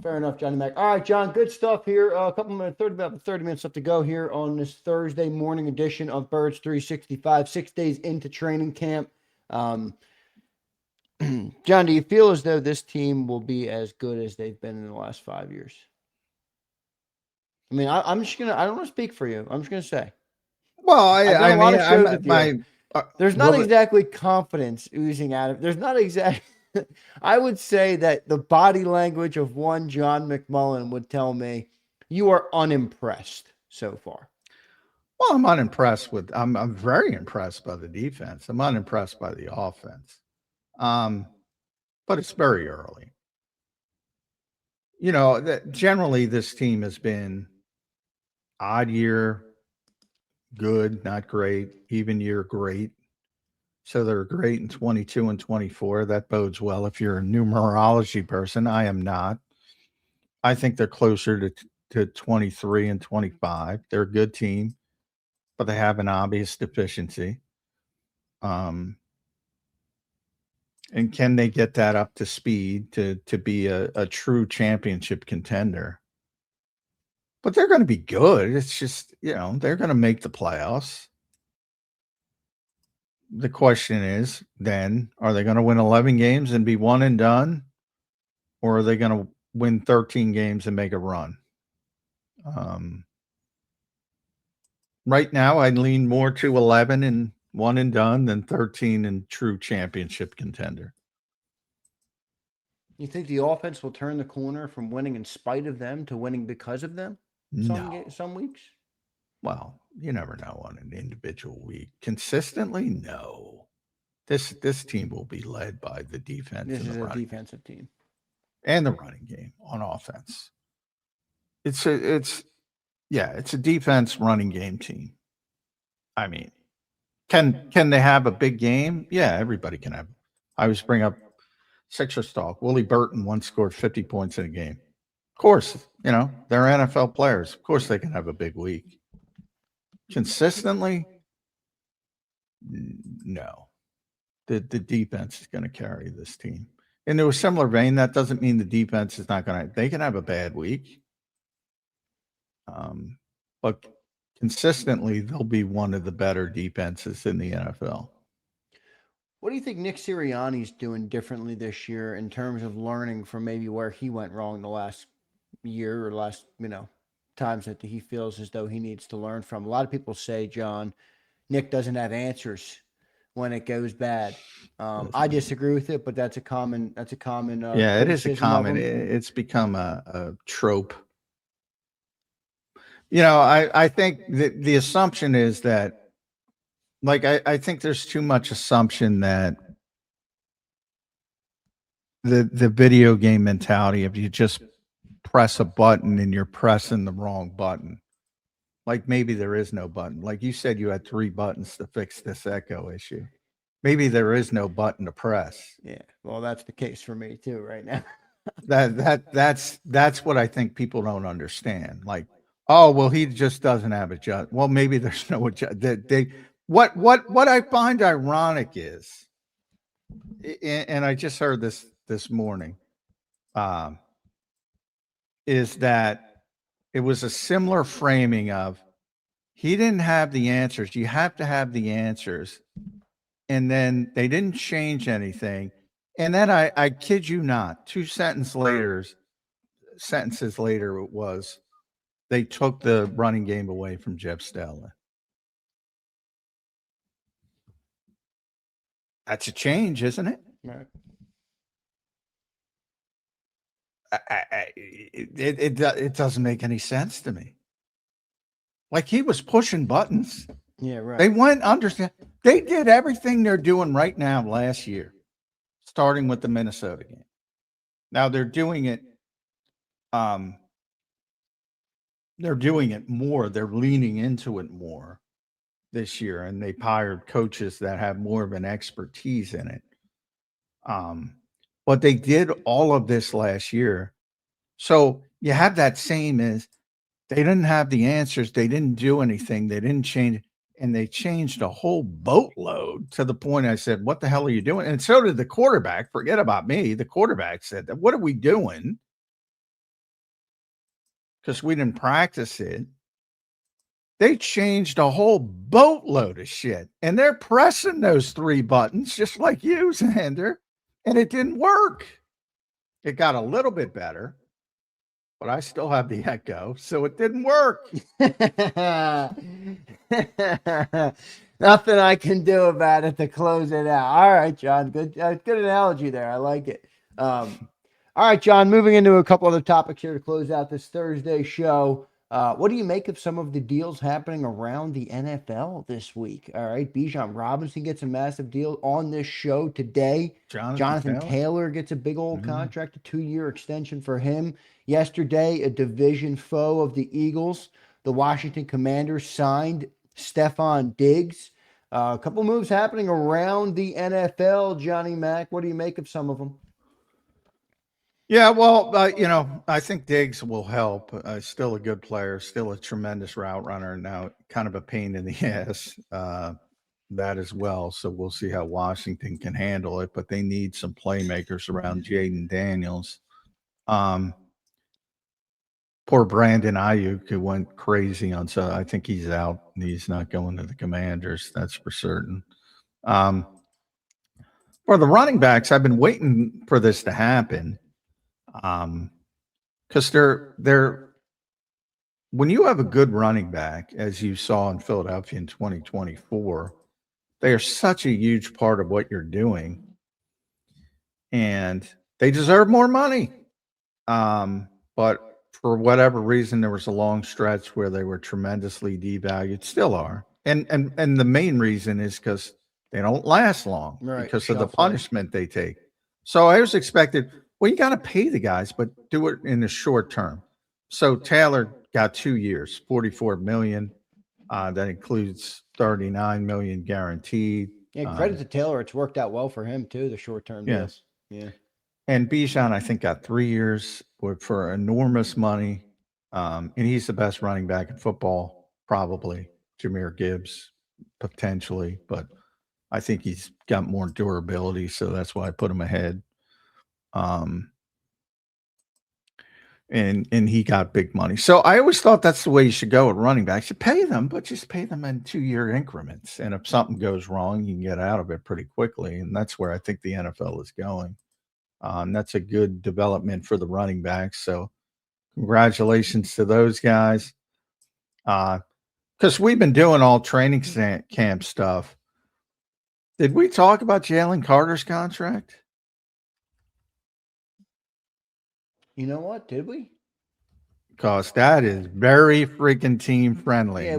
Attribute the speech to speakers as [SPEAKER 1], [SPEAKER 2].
[SPEAKER 1] Fair enough, Johnny Mac. All right, John, good stuff here. A couple minutes, about 30 minutes left to go here on this Thursday morning edition of Birds 365, 6 days into training camp. Um, John, do you feel as though this team will be as good as they've been in the last 5 years? I mean, I'm just gonna. I don't want to speak for you. I'm just gonna say.
[SPEAKER 2] Well,
[SPEAKER 1] I've done a lot of shows with
[SPEAKER 2] my
[SPEAKER 1] you. There's not exactly confidence oozing out of. There's not exactly. I would say that the body language of one John McMullen would tell me you are unimpressed so far.
[SPEAKER 2] Well, I'm unimpressed with. I'm very impressed by the defense. I'm unimpressed by the offense. But it's very early. You know, generally this team has been odd year, good, not great, even year, great. So they're great in 22 and 24. That bodes well if you're a numerology person. I am not. I think they're closer to 23 and 25. They're a good team, but they have an obvious deficiency. And can they get that up to speed to be a true championship contender? But they're going to be good. It's just, they're going to make the playoffs. The question is then, are they going to win 11 games and be one and done? Or are they going to win 13 games and make a run? Right now, I'd lean more to 11 and one and done than 13 and true championship contender.
[SPEAKER 1] You think the offense will turn the corner from winning in spite of them to winning because of them? Some weeks?
[SPEAKER 2] Well, you never know on an individual week. Consistently, no. This team will be led by the defense.
[SPEAKER 1] This is a defensive team.
[SPEAKER 2] And the running game on offense. It's a defense running game team. I mean, can they have a big game? Yeah, everybody can have. I always bring up Sixers talk. Willie Burton once scored 50 points in a game. Of course, they're NFL players. Of course they can have a big week. Consistently, no. The defense is going to carry this team. Into a similar vein, that doesn't mean the defense is not going to. They can have a bad week. But consistently, they'll be one of the better defenses in the NFL.
[SPEAKER 1] What do you think Nick Sirianni's doing differently this year in terms of learning from maybe where he went wrong the last year or last, times that he feels as though he needs to learn from? A lot of people say, John, Nick doesn't have answers when it goes bad. I disagree with it, but that's a common.
[SPEAKER 2] Yeah, it is a common. It's become a trope. I think the assumption is that. Like, I think there's too much assumption that the video game mentality of you just press a button and you're pressing the wrong button. Like maybe there is no button. Like you said, you had 3 buttons to fix this echo issue. Maybe there is no button to press.
[SPEAKER 1] Yeah, well, that's the case for me too right now.
[SPEAKER 2] That's what I think people don't understand. Like, oh, well, he just doesn't have a job. Well, maybe there's no job. What I find ironic is, and I just heard this morning, is that it was a similar framing of he didn't have the answers. You have to have the answers. And then they didn't change anything. And then I kid you not, 2 sentences later, it was they took the running game away from Jeff Stelling. That's a change, isn't it?
[SPEAKER 1] Right.
[SPEAKER 2] It doesn't make any sense to me. Like he was pushing buttons.
[SPEAKER 1] Yeah, right.
[SPEAKER 2] They went understand. They did everything they're doing right now last year, starting with the Minnesota game. Now they're doing it. They're doing it more. They're leaning into it more this year, and they've hired coaches that have more of an expertise in it. But they did all of this last year. So you have that same as they didn't have the answers. They didn't do anything. They didn't change. And they changed a whole boatload to the point I said, what the hell are you doing? And so did the quarterback. Forget about me. The quarterback said, what are we doing? because we didn't practice it. They changed a whole boatload of shit, and they're pressing those 3 buttons just like you, Xander, and it didn't work. It got a little bit better, but I still have the echo, so it didn't work.
[SPEAKER 1] Nothing I can do about it to close it out. All right, John. Good analogy there. I like it. All right, John. Moving into a couple other topics here to close out this Thursday show. What do you make of some of the deals happening around the NFL this week? All right, Bijan Robinson gets a massive deal on this show today. Jonathan Taylor gets a big old contract, a 2-year extension for him. Yesterday, a division foe of the Eagles, the Washington Commanders, signed Stephon Diggs. A couple moves happening around the NFL. Johnny Mac, what do you make of some of them?
[SPEAKER 2] Yeah, well, I think Diggs will help. Still a good player, still a tremendous route runner. Now, kind of a pain in the ass, that as well. So we'll see how Washington can handle it. But they need some playmakers around Jaden Daniels. Poor Brandon Ayuk, who went crazy on. So I think he's out. And he's not going to the Commanders. That's for certain. For the running backs, I've been waiting for this to happen. Because they're when you have a good running back, as you saw in Philadelphia in 2024, they are such a huge part of what you're doing, and they deserve more money. But for whatever reason, there was a long stretch where they were tremendously devalued, still are, and the main reason is because they don't last long because of the punishment they take. So I was expected. Well, you got to pay the guys, but do it in the short term. So Taylor got 2 years, $44 million. That includes $39 million guaranteed.
[SPEAKER 1] Yeah, credit to Taylor. It's worked out well for him too. The short-term deals. Yeah.
[SPEAKER 2] And Bijan, I think, got 3 years for enormous money. And he's the best running back in football, probably. Jahmyr Gibbs, potentially, but I think he's got more durability, so that's why I put him ahead. And he got big money. So I always thought that's the way you should go with running backs. You pay them, but just pay them in 2-year increments. And if something goes wrong, you can get out of it pretty quickly. And that's where I think the NFL is going. That's a good development for the running backs. So congratulations to those guys. Because we've been doing all training camp stuff. Did we talk about Jalen Carter's contract?
[SPEAKER 1] You know what? Did we?
[SPEAKER 2] Because that is very freaking team friendly.
[SPEAKER 1] Yeah,
[SPEAKER 2] man.